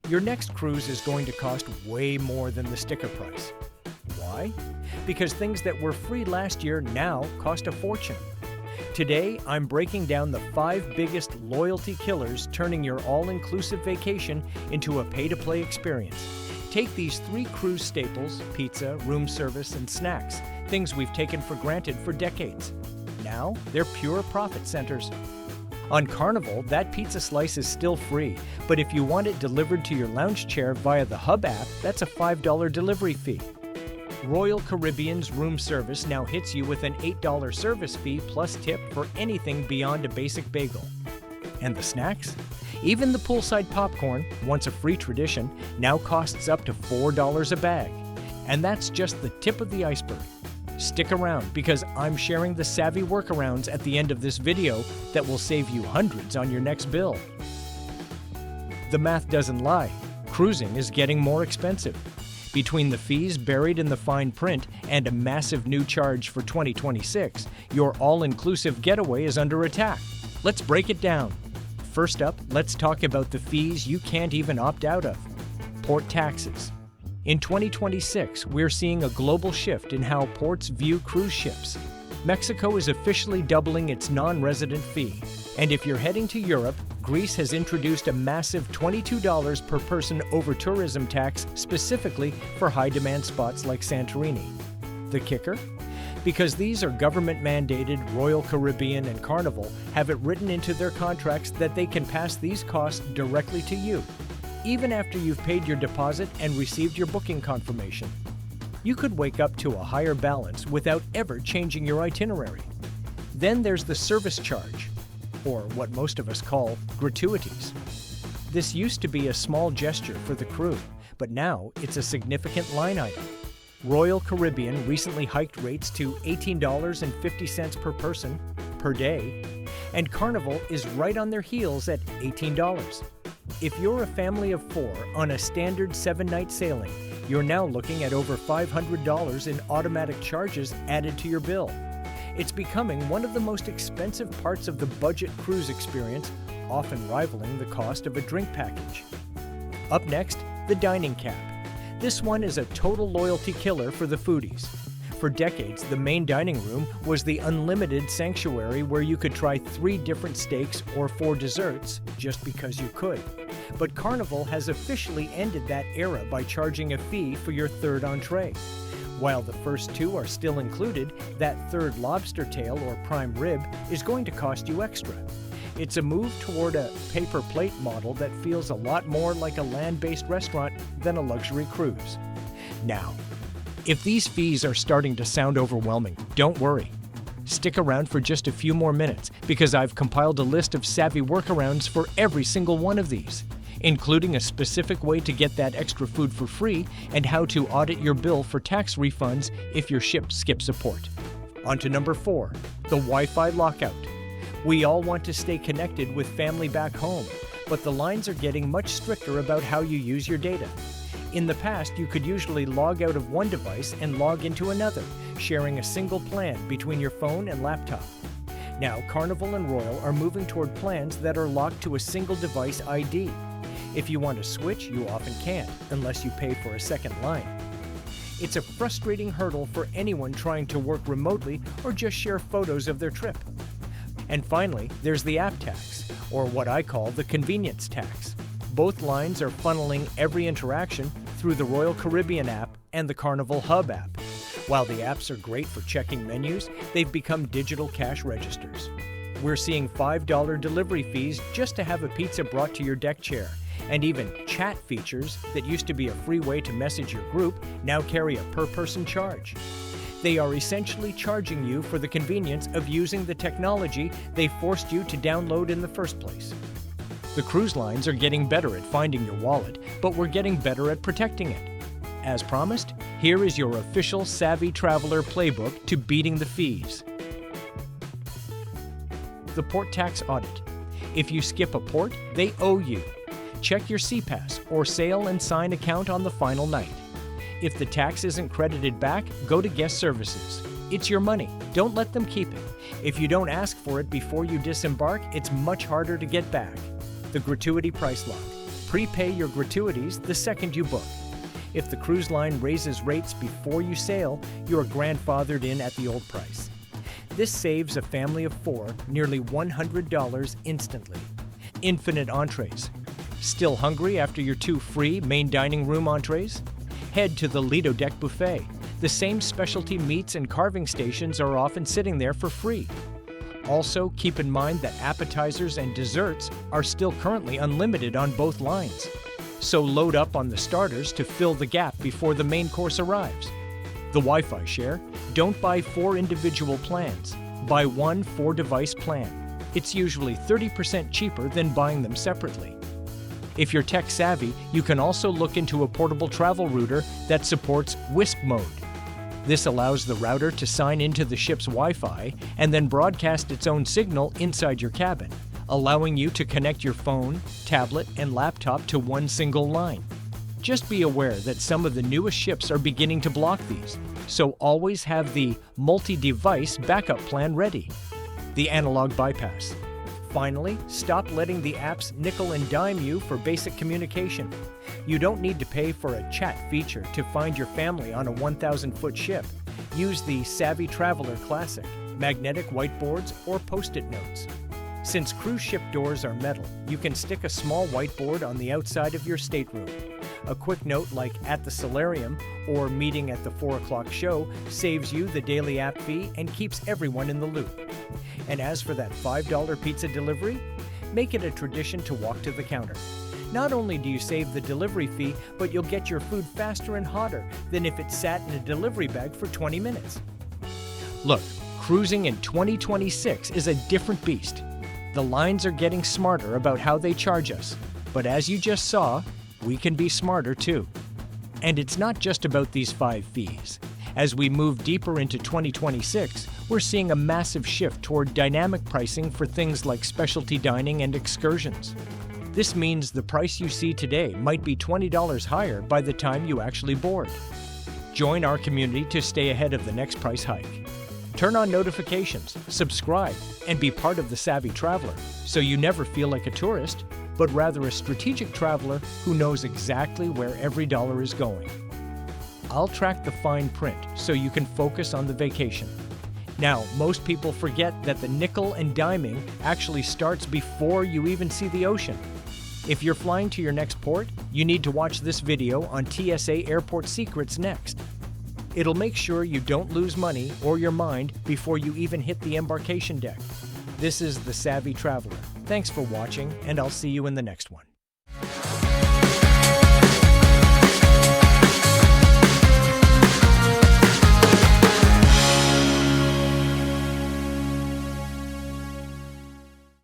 Your next cruise is going to cost way more than the sticker price. Why? Because things that were free last year now cost a fortune. Today, I'm breaking down the 5 biggest loyalty killers, turning your all-inclusive vacation into a pay-to-play experience. Take these 3 cruise staples, pizza, room service, and snacks, things we've taken for granted for decades. Now, they're pure profit centers. On Carnival, that pizza slice is still free, but if you want it delivered to your lounge chair via the Hub app, that's a $5 delivery fee. Royal Caribbean's room service now hits you with an $8 service fee plus tip for anything beyond a basic bagel. And the snacks? Even the poolside popcorn, once a free tradition, now costs up to $4 a bag. And that's just the tip of the iceberg. Stick around because I'm sharing the savvy workarounds at the end of this video that will save you hundreds on your next bill. The math doesn't lie. Cruising is getting more expensive. Between the fees buried in the fine print and a massive new charge for 2026, your all-inclusive getaway is under attack. Let's break it down. First up, let's talk about the fees you can't even opt out of. Port taxes. In 2026, we're seeing a global shift in how ports view cruise ships. Mexico is officially doubling its non-resident fee. And if you're heading to Europe, Greece has introduced a massive $22 per person over-tourism tax specifically for high-demand spots like Santorini. The kicker? Because these are government-mandated, Royal Caribbean and Carnival have it written into their contracts that they can pass these costs directly to you, even after you've paid your deposit and received your booking confirmation. You could wake up to a higher balance without ever changing your itinerary. Then there's the service charge, or what most of us call gratuities. This used to be a small gesture for the crew, but now it's a significant line item. Royal Caribbean recently hiked rates to $18.50 per person per day, and Carnival is right on their heels at $18. If you're a family of 4 on a standard 7-night sailing, you're now looking at over $500 in automatic charges added to your bill. It's becoming one of the most expensive parts of the budget cruise experience, often rivaling the cost of a drink package. Up next, the dining cap. This one is a total loyalty killer for the foodies. For decades, the main dining room was the unlimited sanctuary where you could try 3 different steaks or 4 desserts just because you could. But Carnival has officially ended that era by charging a fee for your 3rd entree. While the first 2 are still included, that 3rd lobster tail or prime rib is going to cost you extra. It's a move toward a paper plate model that feels a lot more like a land-based restaurant than a luxury cruise. Now, if these fees are starting to sound overwhelming, don't worry. Stick around for just a few more minutes because I've compiled a list of savvy workarounds for every single one of these, including a specific way to get that extra food for free and how to audit your bill for tax refunds if your ship skips a port. On to number 4, the Wi-Fi lockout. We all want to stay connected with family back home, but the lines are getting much stricter about how you use your data. In the past, you could usually log out of one device and log into another, sharing a single plan between your phone and laptop. Now, Carnival and Royal are moving toward plans that are locked to a single device ID. If you want to switch, you often can't, unless you pay for a second line. It's a frustrating hurdle for anyone trying to work remotely or just share photos of their trip. And finally, there's the app tax, or what I call the convenience tax. Both lines are funneling every interaction through the Royal Caribbean app and the Carnival Hub app. While the apps are great for checking menus, they've become digital cash registers. We're seeing $5 delivery fees just to have a pizza brought to your deck chair, and even chat features that used to be a free way to message your group now carry a per-person charge. They are essentially charging you for the convenience of using the technology they forced you to download in the first place. The cruise lines are getting better at finding your wallet, but we're getting better at protecting it. As promised, here is your official Savvy Traveler Playbook to beating the fees. The port tax audit. If you skip a port, they owe you. Check your SeaPass or Sail and Sign account on the final night. If the tax isn't credited back, go to guest services. It's your money. Don't let them keep it. If you don't ask for it before you disembark, it's much harder to get back. The gratuity price lock. Prepay your gratuities the second you book. If the cruise line raises rates before you sail, you are grandfathered in at the old price. This saves a family of 4 nearly $100 instantly. Infinite entrees. Still hungry after your 2 free main dining room entrees? Head to the Lido deck buffet. The same specialty meats and carving stations are often sitting there for free. Also, keep in mind that appetizers and desserts are still currently unlimited on both lines. So load up on the starters to fill the gap before the main course arrives. The Wi-Fi share. Don't buy 4 individual plans. Buy one 4-device plan. It's usually 30% cheaper than buying them separately. If you're tech savvy, you can also look into a portable travel router that supports WISP mode. This allows the router to sign into the ship's Wi-Fi and then broadcast its own signal inside your cabin, allowing you to connect your phone, tablet, and laptop to one single line. Just be aware that some of the newest ships are beginning to block these, so always have the multi-device backup plan ready. The analog bypass. Finally, stop letting the apps nickel and dime you for basic communication. You don't need to pay for a chat feature to find your family on a 1,000-foot ship. Use the Savvy Traveler Classic, magnetic whiteboards, or post-it notes. Since cruise ship doors are metal, you can stick a small whiteboard on the outside of your stateroom. A quick note like "at the solarium" or "meeting at the 4 o'clock show" saves you the daily app fee and keeps everyone in the loop. And as for that $5 pizza delivery, make it a tradition to walk to the counter. Not only do you save the delivery fee, but you'll get your food faster and hotter than if it sat in a delivery bag for 20 minutes. Look, cruising in 2026 is a different beast. The lines are getting smarter about how they charge us, but as you just saw, we can be smarter too. And it's not just about these 5 fees. As we move deeper into 2026, we're seeing a massive shift toward dynamic pricing for things like specialty dining and excursions. This means the price you see today might be $20 higher by the time you actually board. Join our community to stay ahead of the next price hike. Turn on notifications, subscribe, and be part of the Savvy Traveler so you never feel like a tourist, but rather a strategic traveler who knows exactly where every dollar is going. I'll track the fine print so you can focus on the vacation. Now, most people forget that the nickel and diming actually starts before you even see the ocean. If you're flying to your next port, you need to watch this video on TSA Airport Secrets next. It'll make sure you don't lose money or your mind before you even hit the embarkation deck. This is the Savvy Traveler. Thanks for watching, and I'll see you in the next one.